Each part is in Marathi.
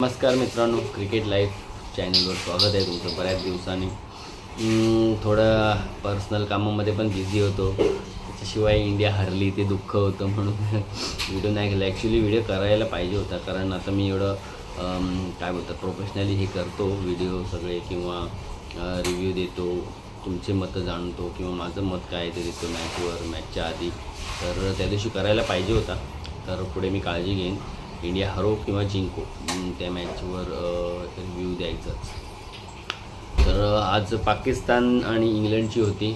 नमस्कार मित्रांनो, क्रिकेट लाईव्ह चॅनलवर स्वागत आहे तुमचं. बऱ्याच दिवसांनी थोडं पर्सनल कामामध्ये पण बिझी होतो. त्याच्याशिवाय इंडिया हरली ते दुःख होतं म्हणून व्हिडिओ नाही केला. ॲक्च्युली व्हिडिओ करायला पाहिजे होता, कारण आता मी एवढं काय बोलतात प्रोफेशनली हे करतो व्हिडिओ सगळे, किंवा रिव्ह्यू देतो, तुमचे मतं जाणतो, किंवा माझं मत काय ते देतो मॅचच्या आधी. तर त्या दिवशी करायला पाहिजे होता. तर पुढे मी काळजी घेईन. इंडिया हरो किंवा जिंको त्या मॅचवर रिव्ह्यू द्यायचाच. तर आज पाकिस्तान आणि इंग्लंडची होती.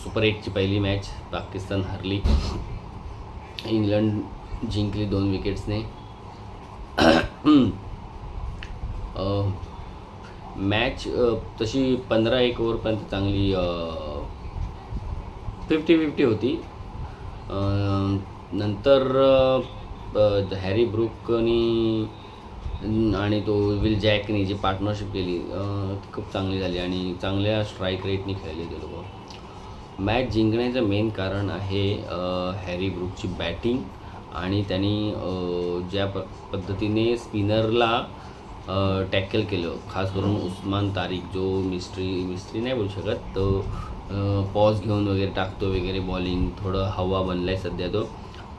सुपर 8ची पहिली मॅच. पाकिस्तान हरली, इंग्लंड जिंकली 2 विकेट्सने. मॅच तशी 15-1 ओव्हरपर्यंत चांगली 50-50 होती. नंतर हॅरी ब्रूकनी आणि तो विल जॅकनी जी पार्टनरशिप केली ती खूप चांगली झाली आणि चांगल्या स्ट्राईक रेटनी खेळले ते लोक. मॅच जिंकण्याचं मेन कारण आहे हॅरी ब्रूकची बॅटिंग, आणि त्यांनी ज्या पद्धतीने स्पिनरला टॅकल केलं, खास करून उस्मान तारिक, जो मिस्ट्री नाही बोलू शकत, तो पॉज घेऊन वगैरे टाकतो वगैरे बॉलिंग, थोडं हवा बनला आहे सध्या तो.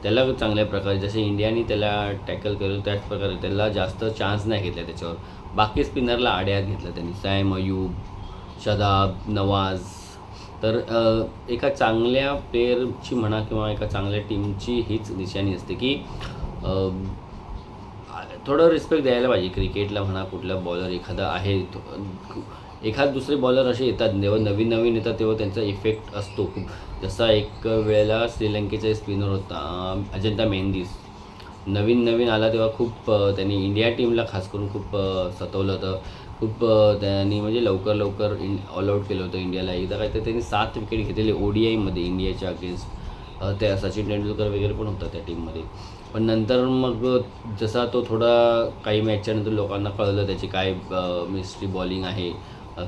त्याला चांगल्या प्रकारे, जसे इंडियाने त्याला टॅकल केलं त्याच प्रकारे त्याला जास्त चान्स नाही घेतला त्याच्यावर. बाकी स्पिनरला आड्यात घेतलं त्यांनी, सॅम अयूब, शादाब, नवाज. तर एका चांगल्या प्लेअरची म्हणा किंवा एका चांगल्या टीमची हीच निशाणी असते की थोडं रिस्पेक्ट द्यायला पाहिजे क्रिकेटला म्हणा. कुठला बॉलर एखादा आहे, एखाद दुसरे बॉलर असे येतात, जेव्हा नवीन येतात तेव्हा त्यांचा इफेक्ट असतो खूप. जसा एक वेळेला श्रीलंकेचा स्पिनर होता अजंता मेंडिस, नवीन आला तेव्हा खूप त्यांनी इंडिया टीमला खास करून खूप सतवलं होतं. खूप त्यांनी म्हणजे लवकर ऑल आऊट केलं होतं इंडियाला. एकदा काय तर त्यांनी 7 विकेट घेतलेले ODIमध्ये इंडियाच्या अगेन्स्ट. त्या सचिन तेंडुलकर वगैरे पण होता त्या टीममध्ये. पण नंतर मग जसा तो थोडा काही मॅचच्या नंतर लोकांना कळलं त्याची काय मिस्ट्री बॉलिंग आहे,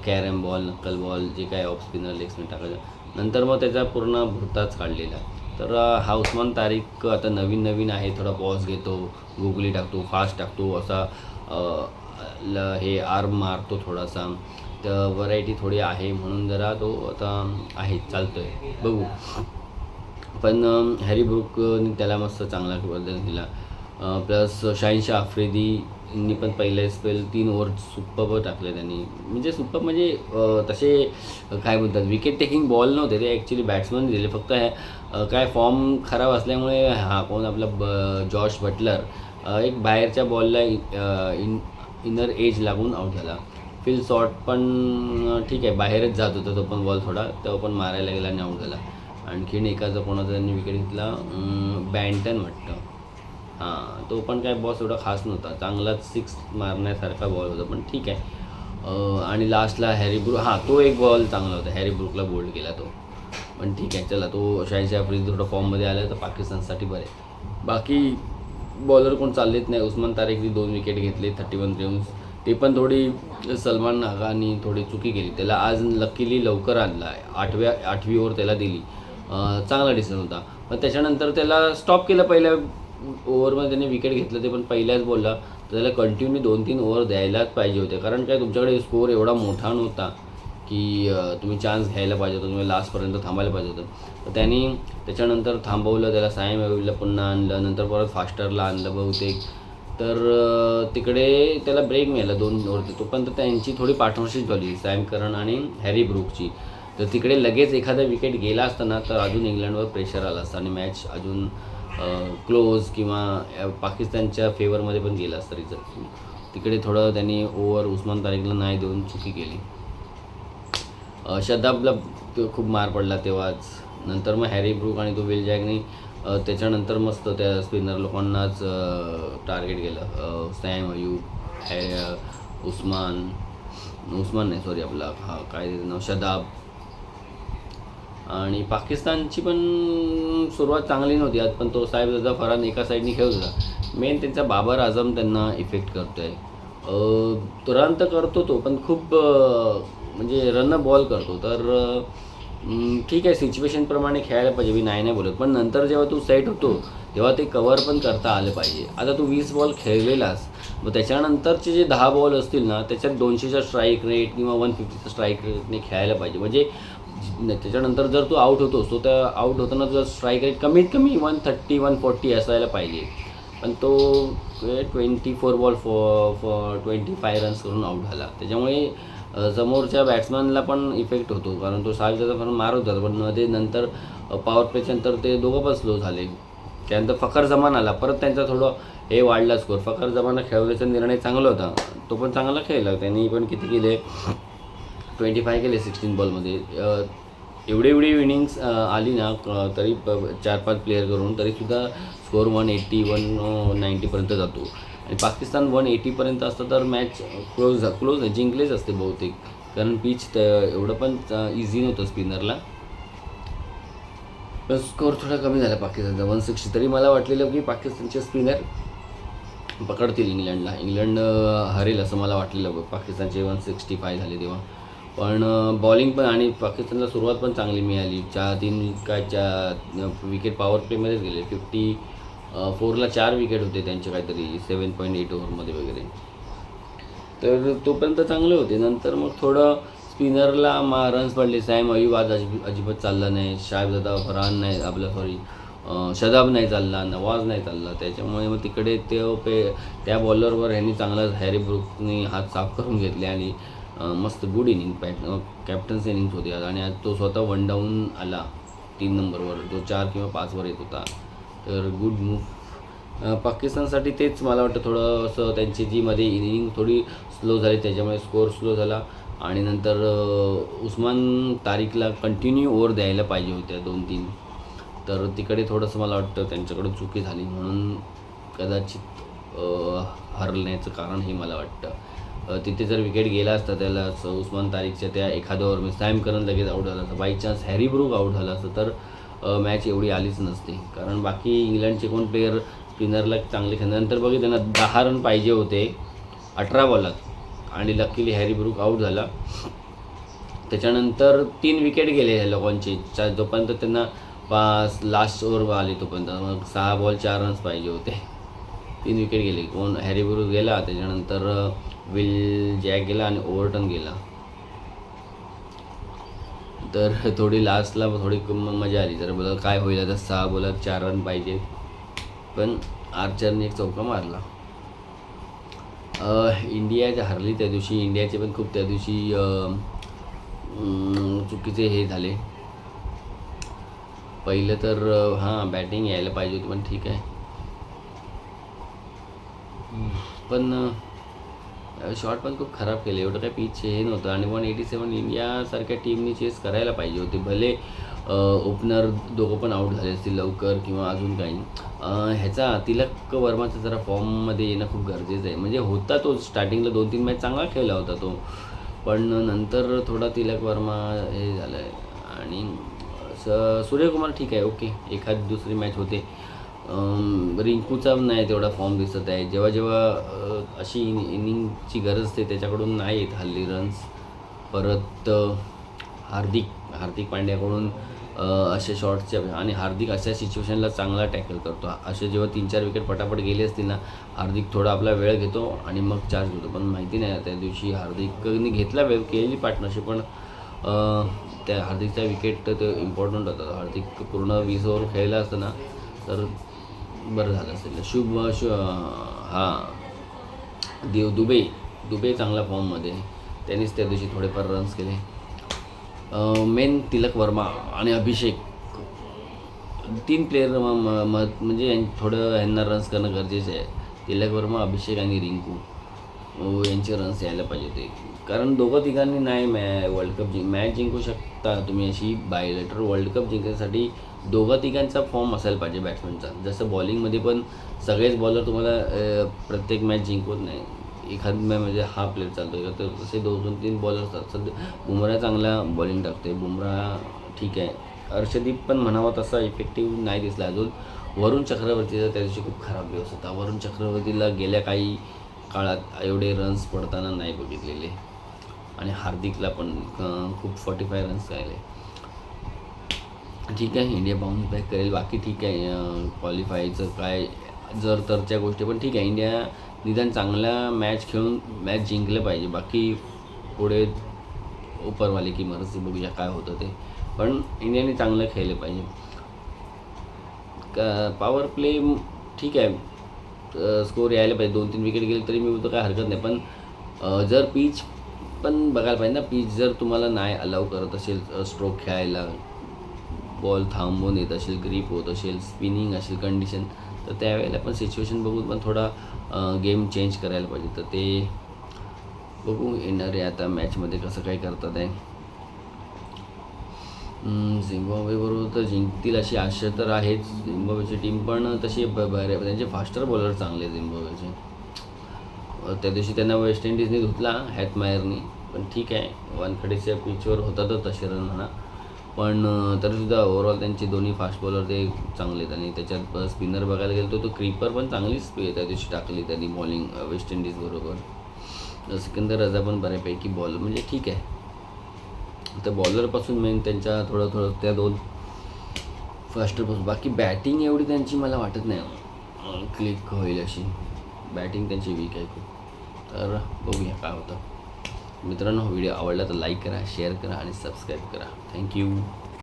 कॅरम बॉल, नक्कल बॉल, जे काय ऑफ स्पिनर, लेग स्पिनर टाकायचं, नंतर मग त्याचा पूर्ण भुरताच काढलेला. तर हा उस्मान तारिक आता नवीन आहे, थोडा पॉज घेतो, गुगली टाकतो, फास्ट टाकतो, असा हे आर्म मारतो थोडासा. तर व्हरायटी थोडी आहे म्हणून जरा तो आता आहे, चालतो आहे, बघू. पण हॅरी ब्रूकनी त्याला मस्त चांगला बदल दिला. प्लस शाहीन आफ्रिदीनी पण पहिल्या स्पेल 3 ओव्हर सुपर्ब टाकले त्यांनी. म्हणजे सुपर्ब म्हणजे तसे काय बोलतात विकेट टेकिंग बॉल नव्हते ते, ॲक्च्युली बॅट्समन दिले. फक्त काय फॉर्म खराब असल्यामुळे कोण आपला जॉश बटलर एक बाहेरच्या बॉलला इनर एज लागून आऊट झाला. फिल शॉट पण ठीक आहे, बाहेरच जात होता तो पण बॉल थोडा, तेव्हा पण मारायला गेला आणि आऊट झाला. आणखीन एकाचा कोणाचा त्यांनी विकेट घेतला, बॅन्टन वाटतं, हां, तो पण काय बॉस एवढा खास नव्हता, चांगलाच 6 मारण्यासारखा बॉल होता, पण ठीक आहे. आणि लास्टला हॅरी ब्रूक, तो एक बॉल चांगला होता, हॅरी ब्रूकला बोल्ड केला तो, पण ठीक आहे. चला, तो शाहीन आफ्रिदी थोडं फॉर्ममध्ये आला तर पाकिस्तानसाठी बरे. बाकी बॉलर कोण चाललेत नाही. उस्मान तारिकने 2 विकेट घेतले, 31 रन्स. ते पण थोडी सलमान नागानी थोडी चुकी केली. त्याला आज लकीली लवकर आणला, 8वी ओव्हर त्याला दिली, चांगला डिसिजन होता. पण त्याच्यानंतर त्याला स्टॉप केलं. पहिल्या ओव्हरमध्ये त्याने विकेट घेतलं, ते पण पहिल्याच बॉलला. तर त्याला कंटिन्यू 2-3 ओव्हर द्यायलाच पाहिजे होते, कारण काय तुमच्याकडे स्कोअर एवढा मोठा नव्हता की तुम्ही चान्स घ्यायला पाहिजे होतं, तुम्ही लास्टपर्यंत थांबायला पाहिजे होतं. तर त्यांनी त्याच्यानंतर थांबवलं, त्याला सॅम अयूबला पुन्हा आणलं, नंतर परत फास्टरला आणलं बहुतेक. तर तिकडे त्याला ब्रेक मिळाला 2 ओव्हर. तोपर्यंत त्यांची थोडी पार्टनरशिप झाली सॅम करन आणि हॅरी ब्रूकची. तर तिकडे लगेच एखादा विकेट गेला असताना तर अजून इंग्लंडवर प्रेशर आलं असतं आणि मॅच अजून क्लोज किंवा पाकिस्तानच्या फेवरमध्ये पण गेला असतं रिझल्ट. तिकडे थोडं त्यांनी ओव्हर उस्मान तारिकला नाही देऊन चुकी केली. शदाबला खूप मार पडला तेव्हाच. नंतर मग हॅरी ब्रूक आणि तो विल जॅकनी त्याच्यानंतर मस्त त्या स्पिनर लोकांनाच टार्गेट केलं. सॅम अयूब, उस्मान नाही सॉरी, आपला काय त्याचं नाव, शदाब. आणि पाकिस्तानची पण सुरुवात चांगली नव्हती आज, पण तो साहेबजादा फरहान एका साईडनी खेळत होता. मेन त्यांचा बाबर आझम त्यांना इफेक्ट करतो आहे. तो रन तर करतो तो, पण खूप म्हणजे रन बॉल करतो. तर ठीक आहे, सिच्युएशनप्रमाणे खेळायला पाहिजे, मी नाही बोलत, पण नंतर जेव्हा तू सेट होतो तेव्हा ते कवर पण करता आलं पाहिजे. आता तू 20 बॉल खेळलेलास, मग त्याच्यानंतरचे जे 10 बॉल असतील ना, त्याच्यात 200चा स्ट्राईक रेट किंवा 150चा स्ट्राईक रेटने खेळायला पाहिजे. म्हणजे त्याच्यानंतर जर तू आऊट होतोस, तो त्या आऊट होताना तुझा स्ट्राईक रेट कमीत कमी 130 140 असायला पाहिजे. पण तो 24 बॉल फॉर 25 रन्स करून आऊट झाला. त्याच्यामुळे समोरच्या बॅट्समॅनला पण इफेक्ट होतो, कारण तो 6 त्याचा पण मारत होता, पण ते नंतर पॉवर प्लेच्या नंतर ते दोघं पण स्लो झाले. त्यानंतर फखर जमान आला, परत त्यांचा थोडं हे वाढला स्कोर. फखर जमानला खेळवण्याचा निर्णय चांगला होता, तो पण चांगला खेळला. त्यांनी पण किती केले, 25 केले 16 बॉलमध्ये. एवढी विनिंग्स आली ना, तरी 4-5 प्लेयर करून तरीसुद्धा स्कोर 180 190पर्यंत जातो. आणि पाकिस्तान 180पर्यंत असतं तर मॅच क्लोज जिंकलेच असते बहुतेक, कारण पिच एवढं पण इझी नव्हतं स्पिनरला. पण स्कोर थोडा कमी झाला पाकिस्तानचा 160. तरी मला वाटलेलं की पाकिस्तानचे स्पिनर पकडतील इंग्लंडला, इंग्लंड हरेल असं मला वाटलेलं. पाकिस्तानचे 165 झाले तेव्हा. पण बॉलिंग पण, आणि पाकिस्तानला सुरुवात पण चांगली मिळाली. 4 विकेट पॉवर प्लेमध्येच गेले. 54ला 4 विकेट होते त्यांचे काहीतरी 7.8 ओव्हरमध्ये वगैरे, तर तोपर्यंत चांगले होते. नंतर मग थोडं स्पिनरला रन्स पडले. सॅम अयूब आज अजिबात चालला नाही, शाहिबजादा फरहान नाही, शदाब नाही चालला, नवाज नाही चालला. त्याच्यामुळे मग तिकडे त्या बॉलरवर ह्यांनी चांगला हॅरी ब्रूकनी हात साफ करून घेतले आणि मस्त गुड इनिंग कॅप्टन्स इनिंग्स होती आज. आणि आज तो स्वतः 1 डाऊन आला 3 नंबरवर, जो 4 किंवा 5वर येत होता. तर गुड मूव्ह पाकिस्तानसाठी. तेच मला वाटतं थोडं असं त्यांची जी मध्ये इनिंग थोडी स्लो झाली, त्याच्यामुळे स्कोअर स्लो झाला. आणि नंतर उस्मान तारिकला कंटिन्यू ओव्हर द्यायला पाहिजे होत्या 2-3, तर तिकडे थोडंसं मला वाटतं त्यांच्याकडून चुकी झाली, म्हणून कदाचित हरण्याचं कारण हे मला वाटतं. तिथे जर विकेट गेला असता त्याला उस्मान तारिकच्या त्या एखाद्या ओव्हर मी सॅम करन लगेच आऊट झाला असता, by chance Harry Brook out झाला असतं तर मॅच एवढी आलीच नसते. कारण बाकी इंग्लंडचे कोण प्लेयर स्पिनरला चांगले खेळल्यानंतर बघितलं ना, 10 रन पाहिजे होते 18 बॉलात, आणि लकीली हॅरी ब्रूक आऊट झाला. त्याच्यानंतर 3 विकेट गेले ह्या लोकांचे, जोपर्यंत त्यांना लास्ट ओव्हर आली तोपर्यंत. मग 6 बॉल 4 रन्स पाहिजे होते, 3 विकेट गेले. कोण, हॅरी ब्रूक गेला, त्याच्यानंतर विल जॅक गेला आणि ओव्हरटन गेला. तर थोडी लास्टला थोडी मजा आली. तर बोला काय होईल आता, 6 बॉलात 4 रन पाहिजे, पण आर्चरने एक चौका मारला. इंडिया हरली त्या दिवशी. इंडियाचे पण खूप त्या दिवशी चुकीचे हे झाले. पहिलं तर बॅटिंग यायला पाहिजे होती, पण ठीक आहे. पण शॉट पण खूप खराब केले, एवढं काय पिच हे नव्हतं. आणि 187 इंडियासारख्या टीमनी चेस करायला पाहिजे होते. भले ओपनर दोघं पण आऊट झाले असतील लवकर किंवा अजून काही. ह्याचा तिलक वर्माचा जरा फॉर्ममध्ये येणं खूप गरजेचं आहे. म्हणजे होता तो स्टार्टिंगला 2-3 मॅच चांगला खेळला होता तो, पण नंतर थोडा तिलक वर्मा हे झालं आहे. आणि सूर्यकुमार ठीक आहे, ओके, एखादी दुसरी मॅच होते. रिंकूचा नाही तेवढा फॉर्म दिसत आहे. जेव्हा अशी इनिंगची गरज असते त्याच्याकडून नाही येत हल्ली रन्स. परत हार्दिक पांड्याकडून अशा शॉट्सच्या, आणि हार्दिक अशा सिच्युएशनला चांगला टॅकल करतो. असे जेव्हा 3-4 विकेट पटापट गेले असतील ना, हार्दिक थोडा आपला वेळ घेतो आणि मग चार्ज घेतो. पण माहिती नाही, त्या दिवशी हार्दिकने घेतला वेळ, केलेली पार्टनरशिप, पण त्या हार्दिकचा विकेट तर ते इम्पॉर्टंट होता. हार्दिक पूर्ण 20 ओव्हर खेळला असतं ना तर बरं झालं असेल. दुबे चांगल्या फॉर्ममध्ये, त्यांनीच त्या दिवशी थोडेफार रन्स केले. मेन तिलक वर्मा आणि अभिषेक, 3 प्लेयर म्हणजे थोडं ह्यांना रन्स करणं गरजेचं आहे. तिलक वर्मा, अभिषेक आणि रिंकू यांचे रन्स यायला पाहिजे होते. कारण दोघं तिघांनी नाही वर्ल्ड कप मॅच जिंकू शकता तुम्ही. अशी बायलेटर वर्ल्ड कप जिंकण्यासाठी दोघं तिघांचा फॉर्म असायला पाहिजे बॅट्समॅनचा. जसं बॉलिंगमध्ये पण सगळेच बॉलर तुम्हाला प्रत्येक मॅच जिंकवत नाही, एखाद मॅच म्हणजे हा प्लेअर चालतो का, तर तसे 2-3 बॉलर असतात. सध्या बुमरा चांगला बॉलिंग टाकते, बुमरा ठीक आहे. अर्शदीप पण म्हणावा तसा इफेक्टिव्ह नाही दिसला अजून. वरुण चक्रवर्तीचा त्या दिवशी खूप खराब दिवस होता. वरुण चक्रवर्तीला गेल्या काही काळात एवढे रन्स पडताना नाही बघितलेले. आणि हार्दिकला पण खूप 45 रन्स राहिले. ठीक आहे इंडिया बाउन्स बॅक करेल, बाकी ठीक आहे क्वालिफायचं काय जर तरच्या गोष्टी, पण ठीक आहे इंडिया निदान चांगला मॅच खेळून मॅच जिंकलं पाहिजे. बाकी पुढे उपरवाले की मर्जी, बघूया काय होतं ते, पण इंडियाने चांगलं खेळलं पाहिजे. पॉवर प्ले ठीक आहे स्कोर यायला पाहिजे, 2-3 विकेट गेले तरी मी बोलतो काय हरकत नाही, पण जर पिच पण बघायला पाहिजे ना. पिच जर तुम्हाला नाही अलाव करत असेल स्ट्रोक खेळायला, बॉल थांबून येत असेल, ग्रीप होत असेल, स्पिनिंग असेल कंडिशन, तर त्यावेळेला पण सिच्युएशन बघून पण थोडा गेम चेंज करायला पाहिजे. तर ते बघू येणार आहे आता मॅचमध्ये कसं काय करतात आहे. झिम्बाब्वेबरोबर तर जिंकतील अशी आशा तर आहेच. झिम्बाब्वेची टीम पण तशी बरे, त्यांचे फास्टर बॉलर चांगले झिम्बाब्वेचे. त्या दिवशी त्यांना वेस्ट इंडिजने धुतला हॅथमायरनी, पण ठीक आहे वानखडेच्या पिचवर होता तर तसे रन म्हणा, पण तरीसुद्धा ओव्हरऑल त्यांचे दोन्ही फास्ट बॉलर ते चांगले आहेत. आणि त्याच्यात स्पिनर बघायला गेलो तो क्रीपर पण चांगलीच त्या दिवशी टाकली त्यांनी बॉलिंग वेस्ट इंडिजबरोबर. सिकंदर रजा पण बऱ्यापैकी बॉल म्हणजे ठीक आहे. तर बॉलरपासून मेन त्यांच्या थोडं त्या दोन फास्टरपासून, बाकी बॅटिंग एवढी त्यांची मला वाटत नाही क्लिक होईल अशी. बॅटिंग त्यांची वीक आहे खूप. तर बघूया काय होतं. मित्रांनो व्हिडिओ आवडला तर लाईक करा, शेअर करा आणि सबस्क्राईब करा. थँक्यू.